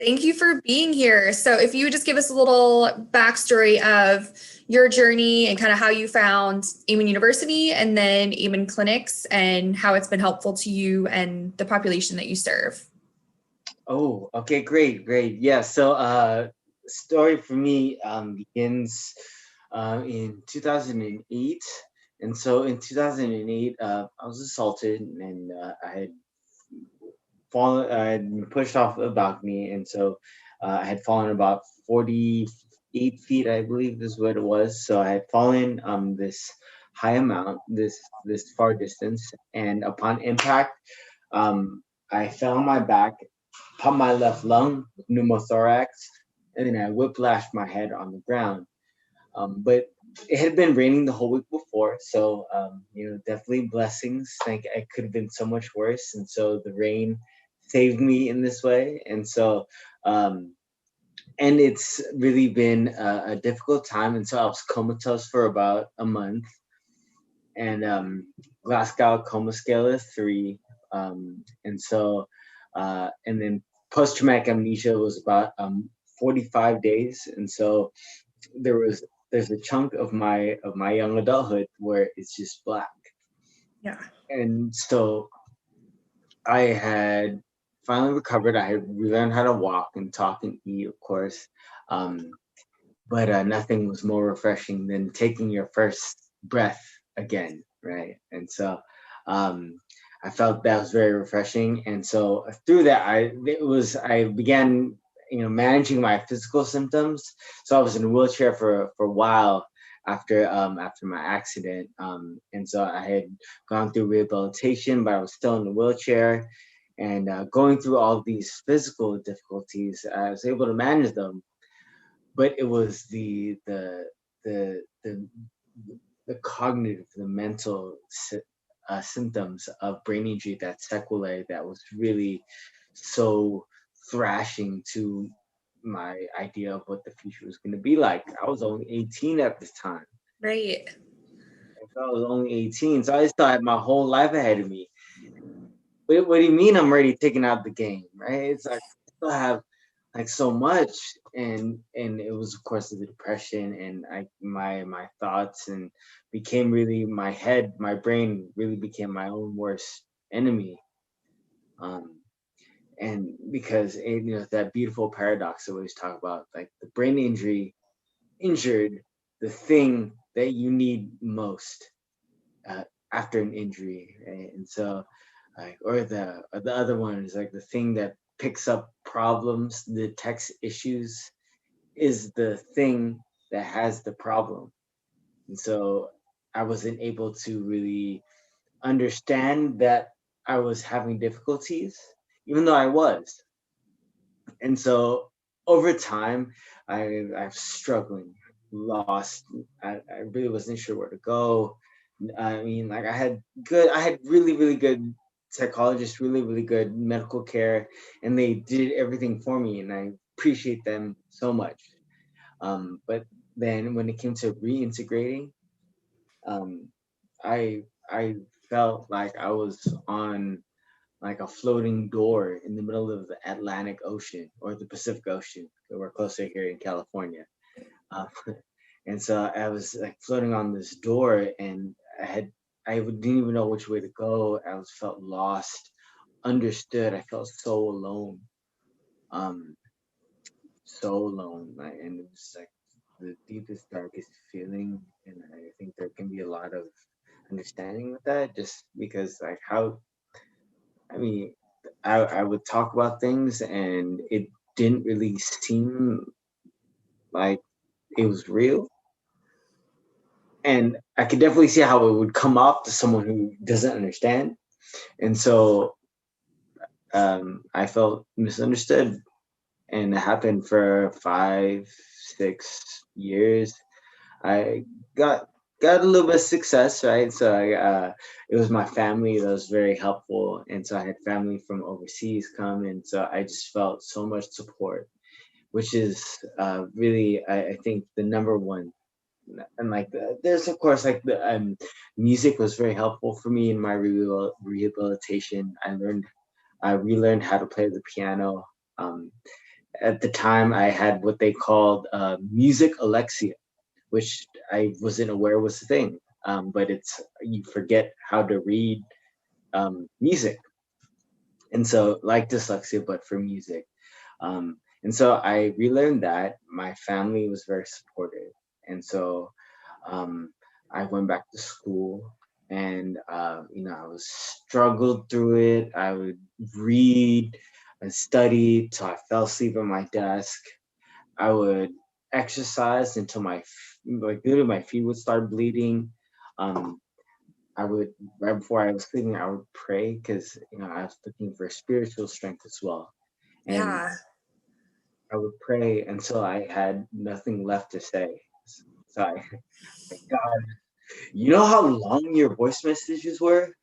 Thank you for being here. So if you would just give us a little backstory of your journey and kind of how you found Amen University and then Amen Clinics and how it's been helpful to you and the population that you serve. Oh, okay, great. Yeah, so story for me begins in 2008. And so in 2008, I was assaulted and I had been pushed off a balcony. And so I had fallen about 48 feet, I believe is what it was. So I had fallen this high amount, this far distance. And upon impact, I fell on my back, popped my left lung with pneumothorax, and then I whiplashed my head on the ground. But it had been raining the whole week before, so definitely blessings. Like it could have been so much worse, and so the rain saved me in this way. And so, and it's really been a difficult time. And so I was comatose for about a month, and Glasgow coma scale is 3, and so and then post-traumatic amnesia was about 45 days. And so there's a chunk of my young adulthood where it's just black. Yeah. And so I had finally recovered. I had relearned how to walk and talk and eat, of course. But nothing was more refreshing than taking your first breath again, right? And so I felt that was very refreshing. And so through that, I began managing my physical symptoms. So I was in a wheelchair for a while after my accident. And so I had gone through rehabilitation, but I was still in the wheelchair. And going through all of these physical difficulties, I was able to manage them. But it was the cognitive, the mental symptoms of brain injury, that sequelae, that was really so thrashing to my idea of what the future was going to be like. I was only 18 at this time. Right. If I was only 18, so I still had my whole life ahead of me. What do you mean I'm already taking out the game, right? It's like I still have like so much, and it was of course the depression, and my thoughts and became really my brain really became my own worst enemy. And because that beautiful paradox I always talk about, like the brain injury injured the thing that you need most uh, after an injury, right? And so like or the other one is like the thing that picks up problems, detects issues, is the thing that has the problem. And so I wasn't able to really understand that I was having difficulties, even though I was. And so over time, I've struggling, lost. I really wasn't sure where to go. I mean, like I had really, really good psychologists, really, really good medical care, and they did everything for me, and I appreciate them so much. But then when it came to reintegrating, um, I felt like I was on like a floating door in the middle of the Atlantic Ocean or the Pacific Ocean. We're closer here in California. Uh, and so I was like floating on this door, and didn't even know which way to go. I was felt lost, understood. I felt so alone, um, so alone, and it was like the deepest, darkest feeling. And I think there can be a lot of understanding with that, just because like how I mean, I would talk about things and it didn't really seem like it was real. And I could definitely see how it would come off to someone who doesn't understand. And so I felt misunderstood. And it happened for 5, 6 years. I got got a little bit of success, right? So it was my family that was very helpful, and so I had family from overseas come, and so I just felt so much support, which is really I think the number one. And like there's of course like the music was very helpful for me in my rehabilitation. I relearned how to play the piano. Um, At the time, I had what they called music alexia, which I wasn't aware was a thing. But it's, you forget how to read music, and so like dyslexia, but for music. And so I relearned that. My family was very supportive, and so um, I went back to school, and I was struggled through it. I would read and study till I fell asleep at my desk. I would exercise until like literally my feet would start bleeding. Um, I would, right before I was sleeping, I would pray because I was looking for spiritual strength as well, and Yeah. I would pray until I had nothing left to say. So I, like, God, you know how long your voice messages were?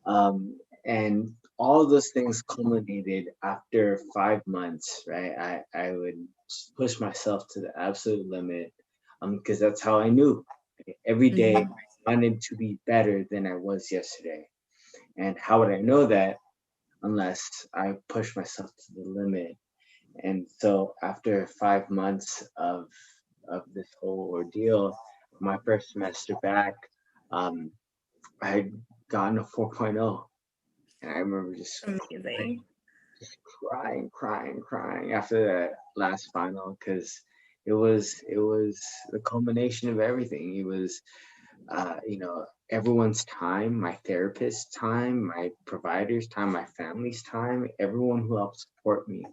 Um, and all of those things culminated after 5 months, right? I would push myself to the absolute limit, because that's how I knew. Every day Mhm. I wanted to be better than I was yesterday. And how would I know that unless I push myself to the limit? And so after 5 months of this whole ordeal, my first semester back, um, I had gotten a 4.0. And I remember Amazing. just crying after that last final, because it was the culmination of everything. It was everyone's time, my therapist's time, my provider's time, my family's time, everyone who helped support me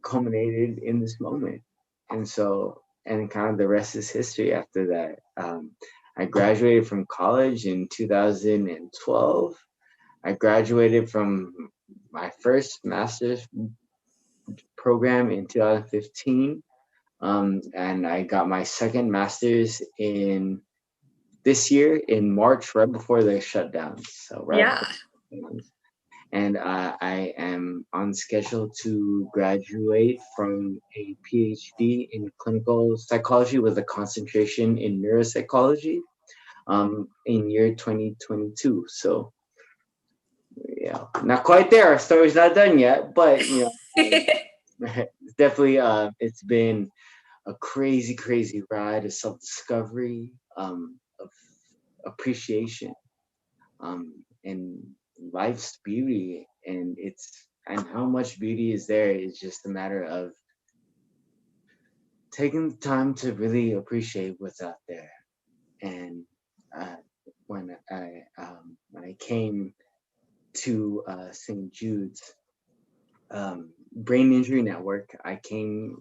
culminated in this moment. And so, and kind of the rest is history after that. I graduated from college in 2012. I graduated from my first master's program in 2015. And I got my second master's in this year in March, right before the shutdowns. So right Yeah. before the shutdowns. And I am on schedule to graduate from a PhD in clinical psychology with a concentration in neuropsychology in year 2022. So yeah, not quite there. Our story's not done yet, but definitely it's been a crazy ride of self-discovery, of appreciation, and life's beauty. And how much beauty is there is just a matter of taking the time to really appreciate what's out there. And uh, when I came to St. Jude's Brain Injury Network, I came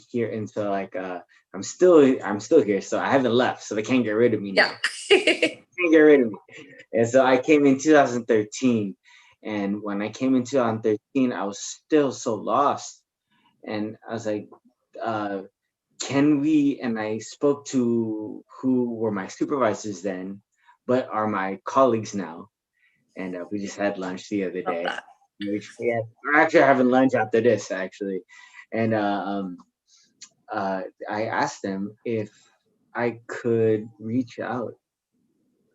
here, and so like I'm still here, so I haven't left, so they can't get rid of me Yeah. now. Can't get rid of me. And so I came in 2013, and when I came in 2013, I was still so lost, and I was like, uh, "Can we?" And I spoke to who were my supervisors then, but are my colleagues now, and we just had lunch the other Love day. that. We're actually having lunch after this, actually, and I asked them if I could reach out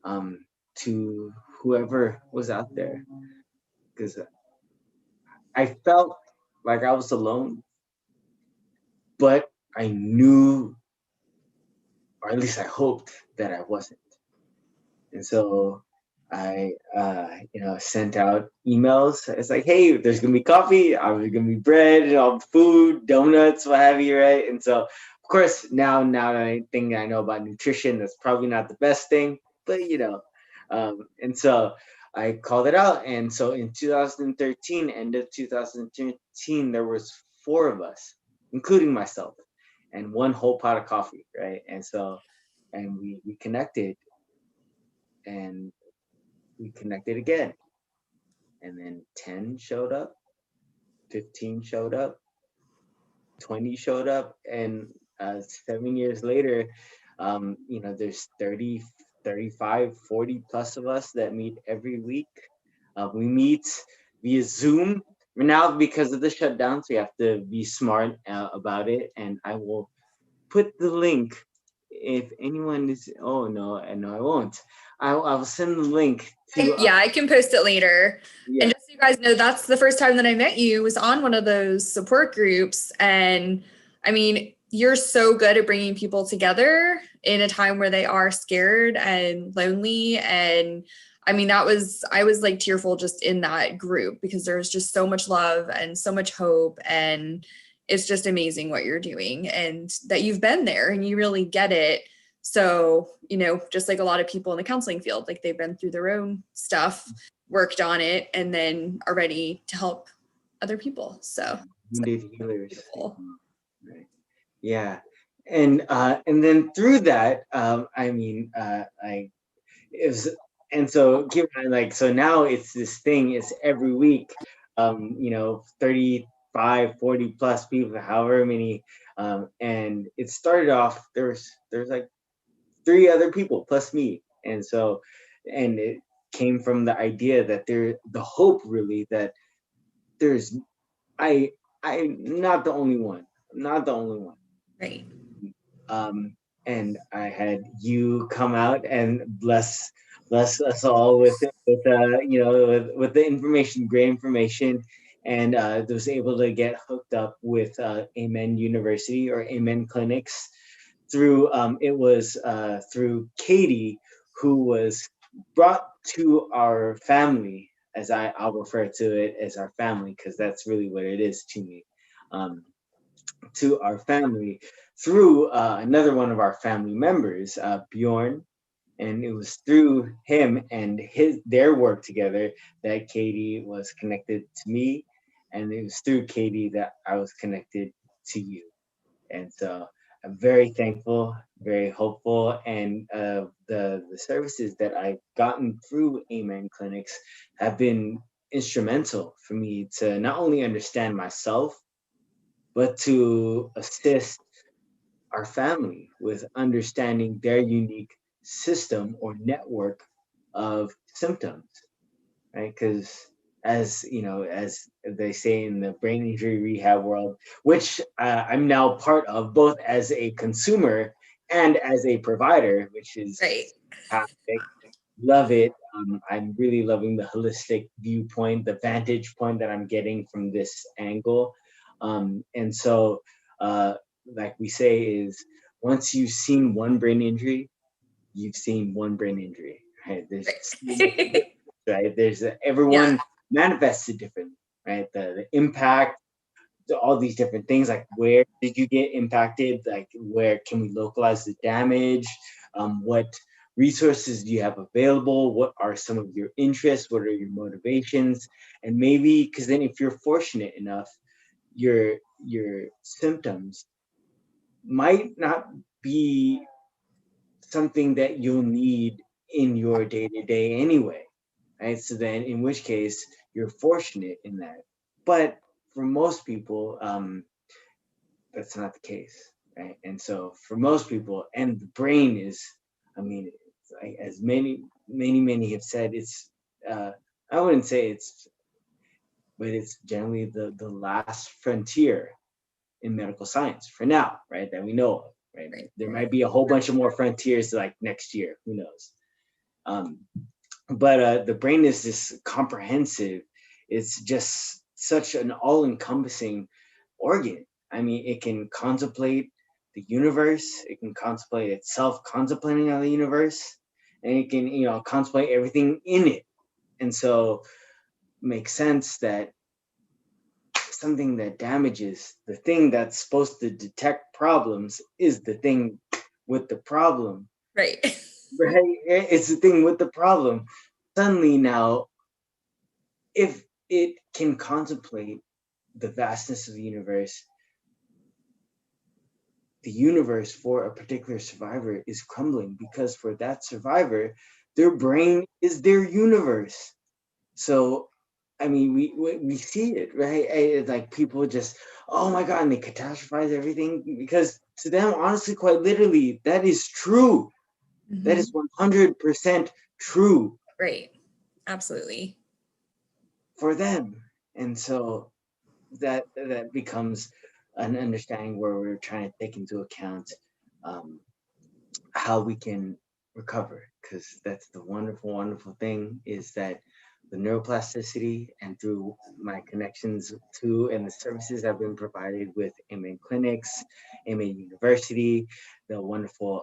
um, to whoever was out there, because I felt like I was alone, but I knew, or at least I hoped, that I wasn't. And so I, sent out emails. It's like, hey, there's gonna be coffee, there's gonna be bread, and all food, donuts, what have you, right? And so, of course, now that I think I know about nutrition, that's probably not the best thing, but and so I called it out. And so in 2013, end of 2013, there was four of us, including myself, and one whole pot of coffee, right? And so, and we connected, and we connected again, and then 10 showed up, 15 showed up, 20 showed up, and 7 years later, there's 30, 35, 40 plus of us that meet every week. We meet via Zoom now because of the shutdowns. We have to be smart about it, and I will put the link if anyone is. Oh no, I won't. I will send the link to. Yeah, I can post it later. Yeah. And just so You guys know that's the first time that I met you was on one of those support groups. And I mean, you're so good at bringing people together in a time where they are scared and lonely. And I mean, I was like tearful just in that group because there's just so much love and so much hope. And it's just amazing what you're doing and that you've been there and you really get it. So, just like a lot of people in the counseling field, like they've been through their own stuff, worked on it, and then are ready to help other people. So Wounded healers. beautiful. Right. Yeah. And then through that, it was, and so so now it's this thing, it's every week, 35, 40 plus people, however many, and it started off, there's like 3 other people plus me. And so, and it came from the idea that the hope really that there's, I'm not the only one. I'm not the only one. Right. And I had you come out and bless us all with the information, great information, and was able to get hooked up with Amen University or Amen Clinics through through Katie, who was brought to our family, as I'll refer to it as our family, because that's really what it is to me. To our family through another one of our family members, Bjorn, and it was through him and their work together that Katie was connected to me, and it was through Katie that I was connected to you. And so I'm very thankful, very hopeful, and the services that I've gotten through Amen Clinics have been instrumental for me to not only understand myself, but to assist our family with understanding their unique system or network of symptoms, right? Because as as they say in the brain injury rehab world, which I'm now part of, both as a consumer and as a provider, which is Right. fantastic. Love it. I'm really loving the holistic viewpoint, the vantage point that I'm getting from this angle. And so, like we say, is once you've seen one brain injury, you've seen one brain injury, right? There's right. Yeah. Everyone manifests it differently, right? The impact, all these different things, like where did you get impacted? Like where can we localize the damage? What resources do you have available? What are some of your interests? What are your motivations? And maybe, because then if you're fortunate enough, your symptoms might not be something that you'll need in your day-to-day anyway, right? So then in which case you're fortunate in that. But for most people, that's not the case, right? And so for most people, and the brain is, it's like, as many have said, it's I wouldn't say it's, but it's generally the last frontier in medical science for now, right? That we know of, right? Right. There might be a whole bunch of more frontiers like next year, who knows? But the brain is this comprehensive, it's just such an all-encompassing organ. I mean, it can contemplate the universe, it can contemplate itself contemplating on the universe, and it can, contemplate everything in it. And so it makes sense that something that damages the thing that's supposed to detect problems is the thing with the problem. Right. Right? It's the thing with the problem. Suddenly now, if it can contemplate the vastness of the universe for a particular survivor is crumbling, because for that survivor, their brain is their universe. So, I mean, we see it, right? It's like people just, oh my God, and they catastrophize everything, because to them, honestly, quite literally, that is true. Mm-hmm. That is 100% true. Right. Absolutely. For them. And so that becomes an understanding where we're trying to take into account how we can recover, because that's the wonderful thing, is that the neuroplasticity and through my connections to and the services I've been provided with MA clinics, MA University, the wonderful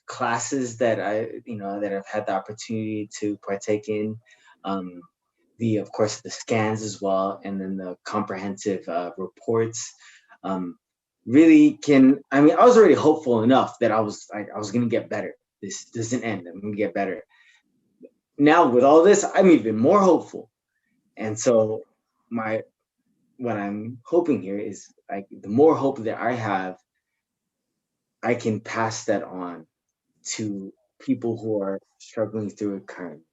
classes that that I've had the opportunity to partake in, um, of course, the scans as well, and then the comprehensive reports. Um, really I mean, I was already hopeful enough that I was going to get better. This doesn't end. I'm going to get better. Now with all this, I'm even more hopeful. And so what I'm hoping here is, like, the more hope that I have, I can pass that on to people who are struggling through it currently.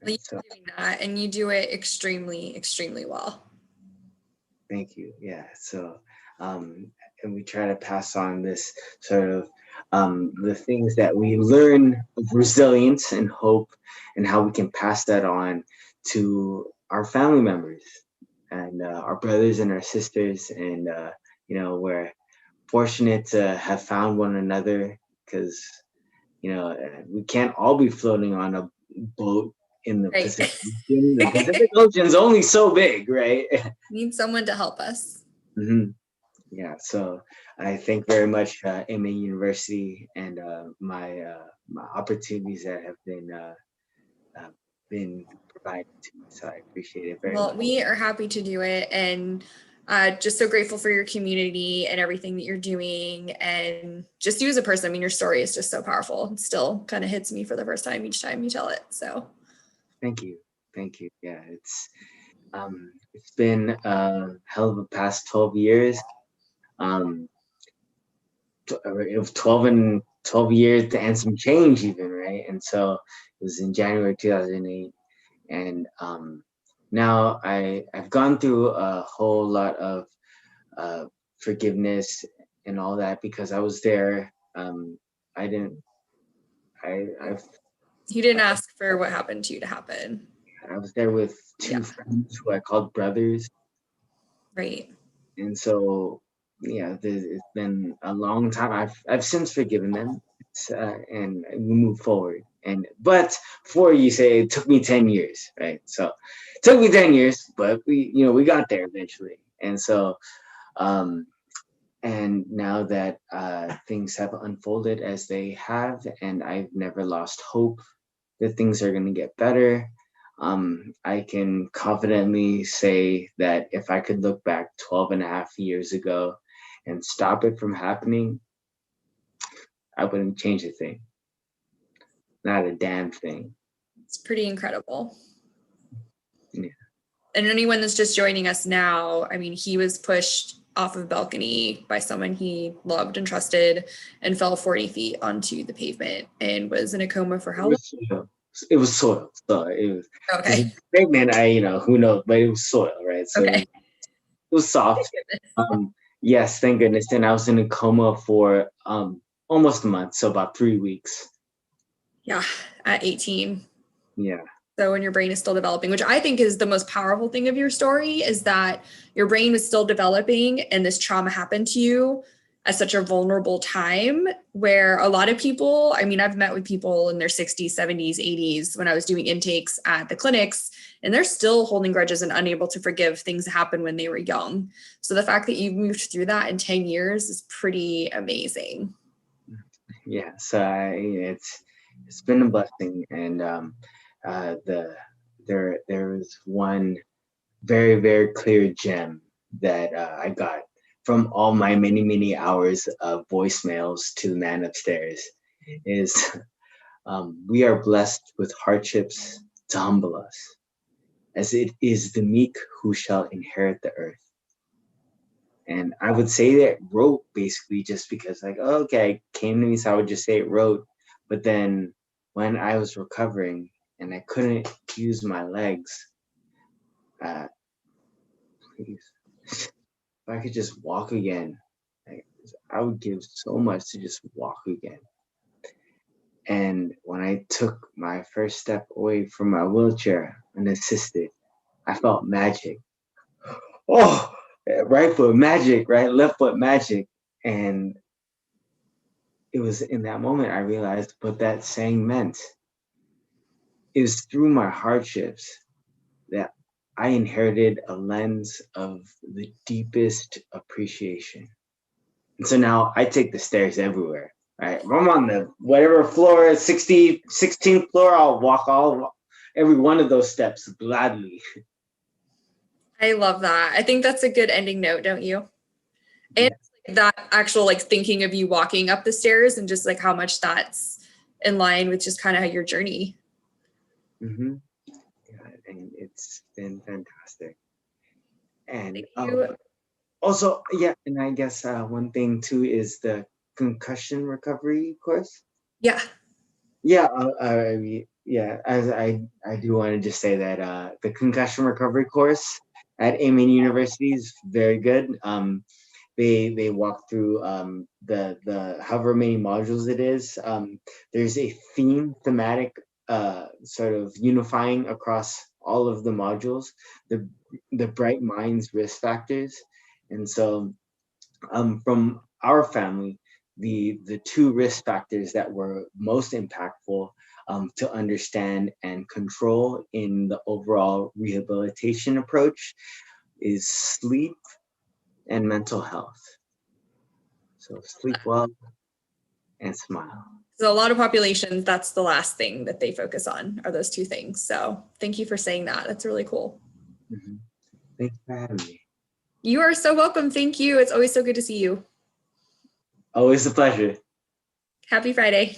Well, And you're so doing that, and you do it extremely, extremely well. thank you. Yeah. So and we try to pass on this sort of the things that we learn of resilience and hope, and how we can pass that on to our family members and our brothers and our sisters. And we're fortunate to have found one another, because we can't all be floating on a boat in the Right. Pacific Ocean. The Pacific Ocean's only so big, right? Need someone to help us. Mhm. Yeah, so I thank very much MA University and my opportunities that have been provided to me. So I appreciate it very Well, much. we are happy to do it, and just so grateful for your community and everything that you're doing, and just you as a person. I mean, your story is just so powerful. It still kind of hits me for the first time each time you tell it. So Thank you, thank you. Yeah, it's been a hell of a past 12 years. Um, it was 12 years and some change even, right? And so it was in January 2008. And now I've gone through a whole lot of uh, forgiveness and all that, because I was there. I didn't. I've you didn't ask for what happened to you to happen. I was there with Yeah, two friends who I called brothers, right. and so yeah, it's been a long time. I've since forgiven them, and we move forward. And but before you say it took me 10 years, right? So it took me 10 years, but we got there eventually. And so um, and now that things have unfolded as they have, and I've never lost hope that things are going to get better, I can confidently say that if I could look back 12 and a half years ago and stop it from happening, I wouldn't change a thing. Not a damn thing. It's pretty incredible. Yeah. And anyone that's just joining us now, I mean, he was pushed off of a balcony by someone he loved and trusted, and fell 40 feet onto the pavement and was in a coma for how long? It was soil. So it was, because Okay. pavement, who knows, but it was soil, right? So Okay. it was soft. Yes, thank goodness. And I was in a coma for almost a month, so about 3 weeks. Yeah, at 18. Yeah. So when your brain is still developing, which I think is the most powerful thing of your story, is that your brain was still developing and this trauma happened to you at such a vulnerable time, where a lot of people, I mean, I've met with people in their 60s, 70s, 80s when I was doing intakes at the clinics, and they're still holding grudges and unable to forgive things that happened when they were young. So the fact that you've moved through that in 10 years is pretty amazing. Yeah. So it's been a blessing. And there was one very, very clear gem that I got from all my many hours of voicemails to the man upstairs, is we are blessed with hardships to humble us, as it is the meek who shall inherit the earth. And I would say that wrote, basically, just because, like, oh, okay, it came to me, so I would just say it wrote. But then when I was recovering and I couldn't use my legs, uh, please, if I could just walk again, like, I would give so much to just walk again. And when I took my first step away from my wheelchair unassisted, I felt magic. Oh, right foot magic, right? Left foot magic. And it was in that moment I realized what that saying meant. is through my hardships that I inherited a lens of the deepest appreciation. And so now I take the stairs everywhere, right? If I'm on the whatever floor, 16th floor, I'll walk every one of those steps gladly. I love that. I think that's a good ending note, don't you? And Yeah. that actual like thinking of you walking up the stairs and just like how much that's in line with just kind of your journey. Mm-hmm. Yeah, and it's been fantastic. And Thank you. also, yeah, and I guess one thing too is the concussion recovery course. Yeah. Yeah, I mean, yeah, as I do want to just say that the concussion recovery course at Amen University is very good. They walk through the however many modules it is. There's a thematic sort of unifying across all of the modules. The the bright minds risk factors, and so from our family, the two risk factors that were most impactful to understand and control in the overall rehabilitation approach is sleep and mental health. So sleep well and smile. So a lot of populations, that's the last thing that they focus on are those two things. So thank you for saying that. That's really cool. Mm-hmm. Thanks for having me. You are so welcome. Thank you. It's always so good to see you. Always a pleasure. Happy Friday.